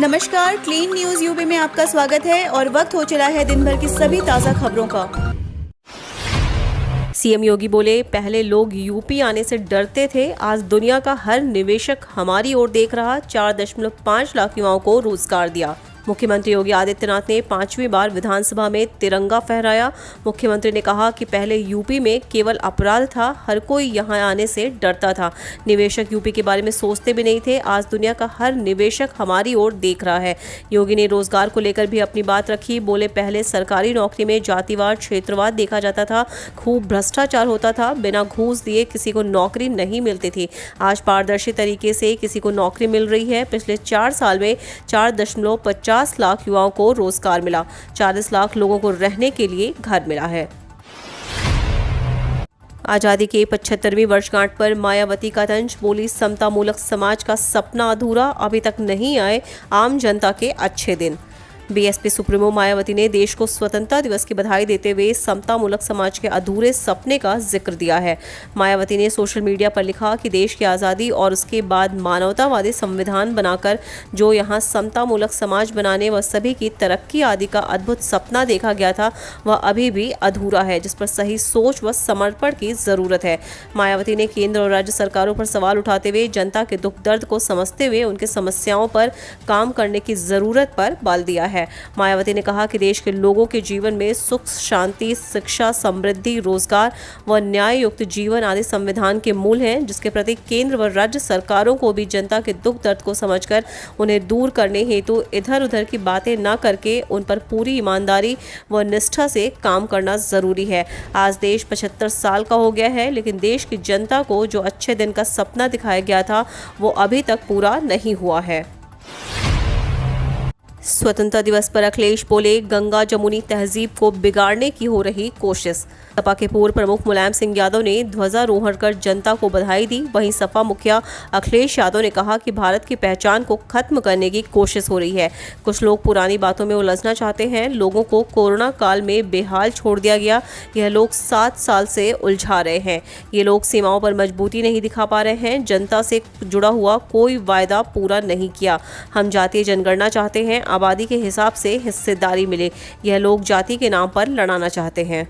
नमस्कार, clean news UP में आपका स्वागत है और वक्त हो चला है दिन भर की सभी ताज़ा खबरों का। सीएम योगी बोले, पहले लोग यूपी आने से डरते थे, आज दुनिया का हर निवेशक हमारी ओर देख रहा। 4.5 लाख युवाओं को रोजगार दिया। मुख्यमंत्री योगी आदित्यनाथ ने 5वीं बार विधानसभा में तिरंगा फहराया। मुख्यमंत्री ने कहा कि पहले यूपी में केवल अपराध था, हर कोई यहां आने से डरता था, निवेशक यूपी के बारे में सोचते भी नहीं थे। आज दुनिया का हर निवेशक हमारी ओर देख रहा है। योगी ने रोजगार को लेकर भी अपनी बात रखी। बोले, पहले सरकारी नौकरी में जातिवाद, क्षेत्रवाद देखा जाता था, खूब भ्रष्टाचार होता था, बिना घूस दिए किसी को नौकरी नहीं मिलती थी। आज पारदर्शी तरीके से किसी को नौकरी मिल रही है। पिछले 4 साल में 4.50 लाख युवाओं को रोजगार मिला, 40 लाख लोगों को रहने के लिए घर मिला है। आजादी के 75वीं वर्षगांठ पर मायावती का तंज। बोली, समतामूलक समाज का सपना अधूरा, अभी तक नहीं आए आम जनता के अच्छे दिन। बीएसपी सुप्रीमो मायावती ने देश को स्वतंत्रता दिवस की बधाई देते हुए समतामूलक समाज के अधूरे सपने का जिक्र दिया है। मायावती ने सोशल मीडिया पर लिखा कि देश की आज़ादी और उसके बाद मानवतावादी संविधान बनाकर जो यहाँ समतामूलक समाज बनाने व सभी की तरक्की आदि का अद्भुत सपना देखा गया था, वह अभी भी अधूरा है, जिस पर सही सोच व समर्पण की जरूरत है। मायावती ने केंद्र और राज्य सरकारों पर सवाल उठाते हुए जनता के दुख दर्द को समझते हुए उनके समस्याओं पर काम करने की जरूरत पर बल दिया है। मायावती ने कहा कि देश के लोगों के जीवन में सुख, शांति, शिक्षा, समृद्धि, रोजगार व न्याय युक्त जीवन आदि संविधान के मूल हैं, जिसके प्रति केंद्र व राज्य सरकारों को भी जनता के दुख दर्द को समझकर उन्हें दूर करने हेतु इधर उधर की बातें न करके उन पर पूरी ईमानदारी व निष्ठा से काम करना जरूरी है। आज देश 75 साल का हो गया है, लेकिन देश की जनता को जो अच्छे दिन का सपना दिखाया गया था, वो अभी तक पूरा नहीं हुआ है। स्वतंत्रता दिवस पर अखिलेश बोले, गंगा जमुनी तहजीब को बिगाड़ने की हो रही कोशिश। सपा के पूर्व प्रमुख मुलायम सिंह यादव ने ध्वजारोहण कर जनता को बधाई दी। वहीं सपा मुखिया अखिलेश यादव ने कहा कि भारत की पहचान को खत्म करने की कोशिश हो रही है। कुछ लोग पुरानी बातों में उलझना चाहते हैं। लोगों को कोरोना काल में बेहाल छोड़ दिया गया। यह लोग 7 साल से उलझा रहे हैं। ये लोग सीमाओं पर मजबूती नहीं दिखा पा रहे हैं। जनता से जुड़ा हुआ कोई वायदा पूरा नहीं किया। हम जातीय जनगणना चाहते हैं, आबादी के हिसाब से हिस्सेदारी मिले। यह लोग जाति के नाम पर लड़ाना चाहते हैं।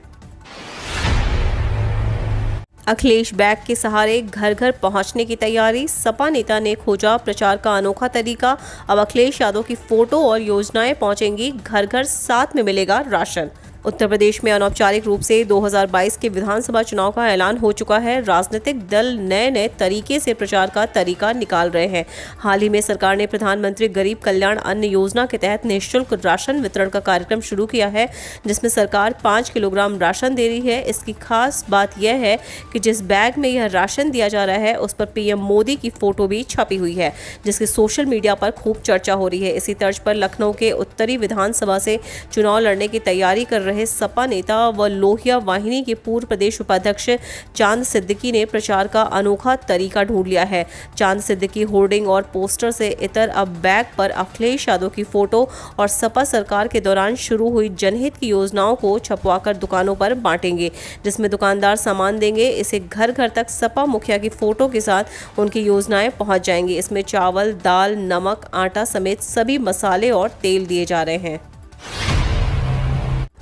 अखिलेश बैग के सहारे घर घर पहुंचने की तैयारी। सपा नेता ने खोजा प्रचार का अनोखा तरीका। अब अखिलेश यादव की फोटो और योजनाएं पहुंचेंगी घर घर, साथ में मिलेगा राशन। उत्तर प्रदेश में अनौपचारिक रूप से 2022 के विधानसभा चुनाव का ऐलान हो चुका है। राजनीतिक दल नए नए तरीके से प्रचार का तरीका निकाल रहे हैं। हाल ही में सरकार ने प्रधानमंत्री गरीब कल्याण अन्न योजना के तहत निःशुल्क राशन वितरण का कार्यक्रम शुरू किया है, जिसमें सरकार 5 किलोग्राम राशन दे रही है। इसकी खास बात यह है कि जिस बैग में यह राशन दिया जा रहा है, उस पर पीएम मोदी की फोटो भी छपी हुई है, जिसकी सोशल मीडिया पर खूब चर्चा हो रही है। इसी तर्ज पर लखनऊ के उत्तरी विधानसभा से चुनाव लड़ने की तैयारी कर रहे सपा नेता व लोहिया वाहिनी के पूर्व प्रदेश उपाध्यक्ष चांद सिद्दीकी ने प्रचार का अनोखा तरीका ढूंढ लिया है। चांद सिद्दीकी होर्डिंग और पोस्टर से इतर अब बैग पर अखिलेश यादव की फोटो और सपा सरकार के दौरान शुरू हुई जनहित की योजनाओं को छपवाकर दुकानों पर बांटेंगे, जिसमें दुकानदार सामान देंगे। इसे घर घर तक सपा मुखिया की फोटो के साथ उनकी योजनाएं पहुंच जाएंगी। इसमें चावल, दाल, नमक, आटा समेत सभी मसाले और तेल दिए जा रहे हैं।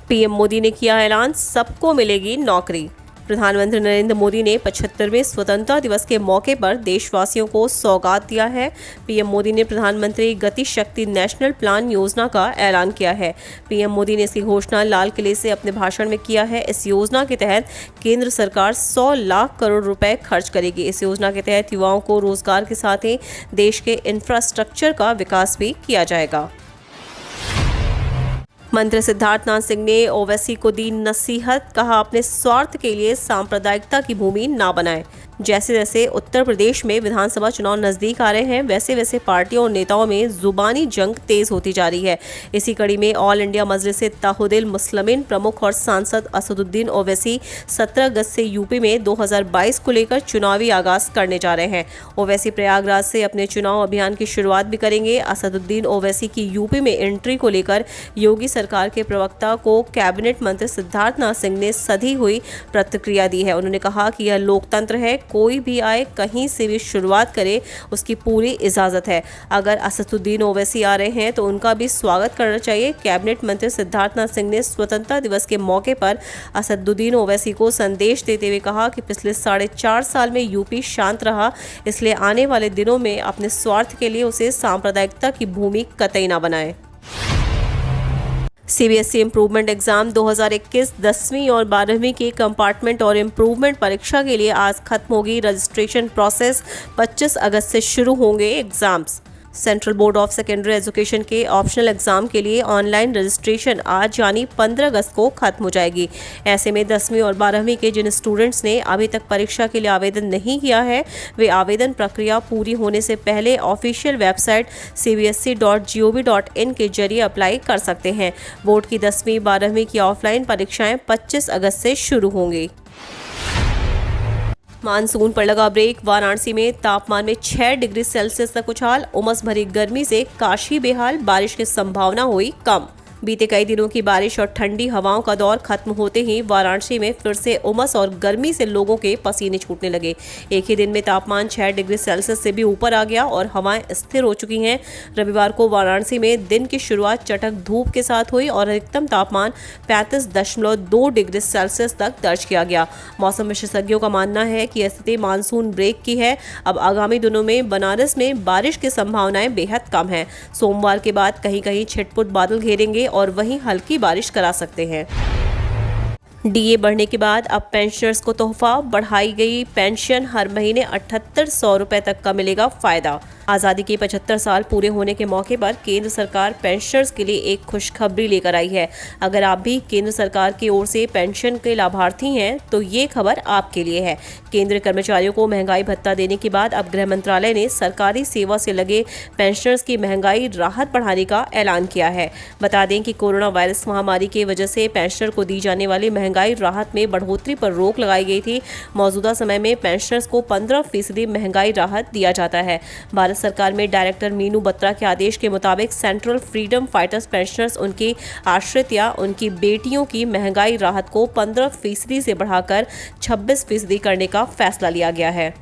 पीएम मोदी ने किया ऐलान, सबको मिलेगी नौकरी। प्रधानमंत्री नरेंद्र मोदी ने 75वें स्वतंत्रता दिवस के मौके पर देशवासियों को सौगात दिया है। पीएम मोदी ने प्रधानमंत्री गति शक्ति नेशनल प्लान योजना का ऐलान किया है। पीएम मोदी ने इसकी घोषणा लाल किले से अपने भाषण में किया है। इस योजना के तहत केंद्र सरकार 100 लाख करोड़ रुपए खर्च करेगी। इस योजना के तहत युवाओं को रोजगार के साथ ही देश के इंफ्रास्ट्रक्चर का विकास भी किया जाएगा। मंत्री सिद्धार्थनाथ सिंह ने ओवैसी को दी नसीहत। कहा, अपने स्वार्थ के लिए सांप्रदायिकता की भूमि ना बनाएं। जैसे जैसे उत्तर प्रदेश में विधानसभा चुनाव नजदीक आ रहे हैं, वैसे वैसे पार्टियों और नेताओं में जुबानी जंग तेज होती जा रही है। इसी कड़ी में ऑल इंडिया मजलिस-ए-इत्तेहादुल मुस्लिमीन प्रमुख और सांसद असदुद्दीन ओवैसी 17 अगस्त से यूपी में 2022 को लेकर चुनावी आगाज करने जा रहे हैं। ओवैसी प्रयागराज से अपने चुनाव अभियान की शुरुआत भी करेंगे। असदुद्दीन ओवैसी की यूपी में एंट्री को लेकर योगी सरकार के प्रवक्ता को कैबिनेट मंत्री सिद्धार्थनाथ सिंह ने सधी हुई प्रतिक्रिया दी है। उन्होंने कहा कि यह लोकतंत्र है, कोई भी आए, कहीं से भी शुरुआत करे, उसकी पूरी इजाज़त है। अगर असदुद्दीन ओवैसी आ रहे हैं तो उनका भी स्वागत करना चाहिए। कैबिनेट मंत्री सिद्धार्थनाथ सिंह ने स्वतंत्रता दिवस के मौके पर असदुद्दीन ओवैसी को संदेश देते हुए कहा कि पिछले 4.5 साल में यूपी शांत रहा, इसलिए आने वाले दिनों में अपने स्वार्थ के लिए उसे सांप्रदायिकता की भूमि कतई ना बनाएं। सीबीएसई इम्प्रूवमेंट एग्जाम 2021 10वीं और 12वीं की कंपार्टमेंट और इम्प्रूवमेंट परीक्षा के लिए आज खत्म होगी रजिस्ट्रेशन प्रोसेस। 25 अगस्त से शुरू होंगे exams. Central board of secondary education के ऑप्शनल एग्जाम के लिए ऑनलाइन रजिस्ट्रेशन आज यानी 15 अगस्त को खत्म हो जाएगी। ऐसे में 10वीं और 12वीं के जिन स्टूडेंट्स ने अभी तक परीक्षा के लिए आवेदन नहीं किया है, वे आवेदन प्रक्रिया पूरी होने से पहले ऑफिशियल वेबसाइट cbse.gov.in के जरिए अप्लाई कर सकते हैं। बोर्ड की 10वीं 12वीं की ऑफलाइन परीक्षाएं 25 अगस्त से शुरू होंगी। मानसून पर लगा ब्रेक। वाराणसी में तापमान में 6 डिग्री सेल्सियस तक उछाल। उमस भरी गर्मी से काशी बेहाल, बारिश की संभावना हुई कम। बीते कई दिनों की बारिश और ठंडी हवाओं का दौर खत्म होते ही वाराणसी में फिर से उमस और गर्मी से लोगों के पसीने छूटने लगे। एक ही दिन में तापमान 6 डिग्री सेल्सियस से भी ऊपर आ गया और हवाएं स्थिर हो चुकी हैं। रविवार को वाराणसी में दिन की शुरुआत चटक धूप के साथ हुई और अधिकतम तापमान 35.2 डिग्री सेल्सियस तक दर्ज किया गया। मौसम विशेषज्ञों का मानना है कि यह स्थिति मानसून ब्रेक की है। अब आगामी दिनों में बनारस में बारिश की संभावनाएं बेहद कम है। सोमवार के बाद कहीं कहीं छिटपुट बादल घेरेंगे और वहीं हल्की बारिश करा सकते हैं। डीए बढ़ने के बाद अब पेंशनर्स को तोहफा, बढ़ाई गई पेंशन, हर महीने 7800 रुपए तक का मिलेगा फायदा। आज़ादी के 75 साल पूरे होने के मौके पर केंद्र सरकार पेंशनर्स के लिए एक खुशखबरी लेकर आई है। अगर आप भी केंद्र सरकार की ओर से पेंशन के लाभार्थी हैं तो ये खबर आपके लिए है। केंद्रीय कर्मचारियों को महंगाई भत्ता देने के बाद अब गृह मंत्रालय ने सरकारी सेवा से लगे पेंशनर्स की महंगाई राहत बढ़ाने का ऐलान किया है। बता दें कि कोरोना वायरस महामारी की वजह से पेंशनर को दी जाने वाली महंगाई राहत में बढ़ोतरी पर रोक लगाई गई थी। मौजूदा समय में पेंशनर्स को 15% महंगाई राहत दिया जाता है। भारत सरकार में डायरेक्टर मीनू बत्रा के आदेश के मुताबिक सेंट्रल फ्रीडम फाइटर्स पेंशनर्स, उनकी आश्रित या उनकी बेटियों की महंगाई राहत को 15% से बढ़ाकर 26% करने का फैसला लिया गया है।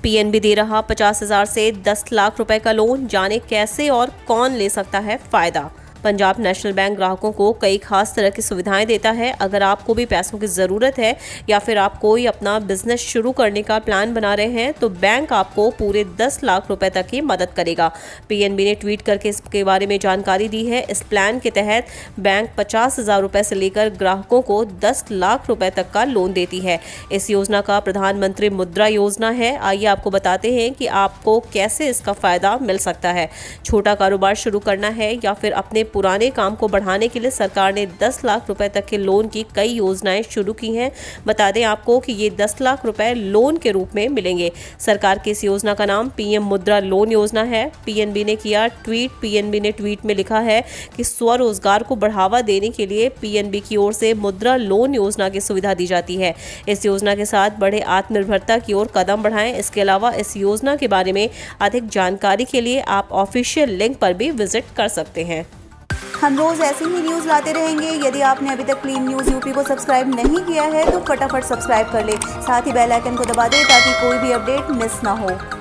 पीएनबी दे रहा 50,000 से 10 लाख रुपए का लोन, जाने कैसे और कौन ले सकता है फायदा। पंजाब नेशनल बैंक ग्राहकों को कई खास तरह की सुविधाएं देता है। अगर आपको भी पैसों की ज़रूरत है या फिर आप कोई अपना बिजनेस शुरू करने का प्लान बना रहे हैं तो बैंक आपको पूरे 10 लाख रुपए तक की मदद करेगा। पीएनबी ने ट्वीट करके इसके बारे में जानकारी दी है। इस प्लान के तहत बैंक 50,000 रुपए से लेकर ग्राहकों को 10 लाख रुपए तक का लोन देती है। इस योजना का प्रधानमंत्री मुद्रा योजना है। आइए आपको बताते हैं कि आपको कैसे इसका फ़ायदा मिल सकता है। छोटा कारोबार शुरू करना है या फिर अपने पुराने काम को बढ़ाने के लिए सरकार ने 10 लाख रुपए तक के लोन की कई योजनाएं शुरू की हैं। बता दें आपको कि ये 10 लाख रुपए लोन के रूप में मिलेंगे। सरकार की इस योजना का नाम पीएम मुद्रा लोन योजना है। पीएनबी ने किया ट्वीट। पीएनबी ने ट्वीट में लिखा है कि स्वरोजगार को बढ़ावा देने के लिए पीएनबी की ओर से मुद्रा लोन योजना की सुविधा दी जाती है। इस योजना के साथ बढ़े आत्मनिर्भरता की ओर कदम बढ़ाएं। इसके अलावा इस योजना के बारे में अधिक जानकारी के लिए आप ऑफिशियल लिंक पर भी विजिट कर सकते हैं। हम रोज ऐसी ही न्यूज़ लाते रहेंगे। यदि आपने अभी तक क्लीन न्यूज़ यूपी को सब्सक्राइब नहीं किया है तो फटाफट सब्सक्राइब कर ले। साथ ही बेल आइकन को दबा दें ताकि कोई भी अपडेट मिस ना हो।